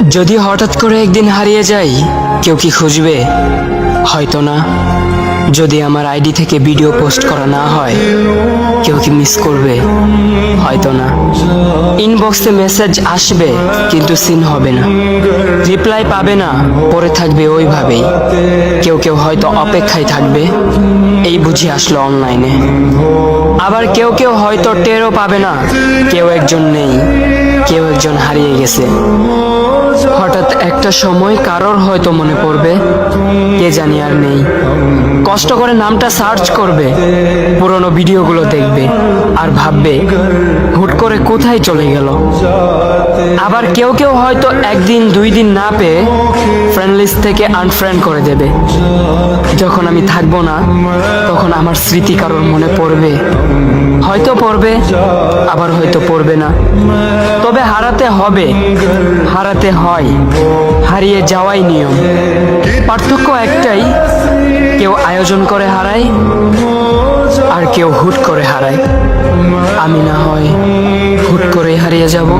যদি হঠাৎ করে একদিন হারিয়ে যাই, কেউ কি খুঁজবে? হয়তো না। যদি আমার আইডি থেকে ভিডিও পোস্ট করা না হয়, কেউ কি মিস করবে? হয়তো না। ইনবক্সে মেসেজ আসবে কিন্তু সিন হবে না, রিপ্লাই পাবে না, পরে থাকবে ওইভাবেই। কেউ কেউ হয়তো অপেক্ষায় থাকবে, এই বুঝি আসলো অনলাইনে। আবার কেউ কেউ হয়তো টেরও পাবে না, কেউ একজন নেই, কেউ একজন হারিয়ে গেছে। হঠাৎ একটা সময় কারোর হয়তো মনে পড়বে, কে জানি আর নেই। কষ্ট করে নামটা সার্চ করবে, পুরনো ভিডিওগুলো দেখবে আর ভাববে হুট করে কোথায় চলে গেল। আবার কেউ কেউ হয়তো একদিন দুই দিন না পেয়ে ফ্রেন্ড লিস্ট থেকে আনফ্রেন্ড করে দেবে। যখন আমি থাকবো না, তখন আমার স্মৃতি কারোর মনে পড়বে, হয়তো পড়বে, আবার হয়তো পড়বে না। তবে হারাতে হবে, হারাতে হয়, হারিয়ে যাওয়াই নিয়ম। পার্থক্য একটাই, কেউ আয়োজন করে হারায় আর কেউ হুট করে হারায়। আমি না হয় হুট করে হারিয়ে যাব।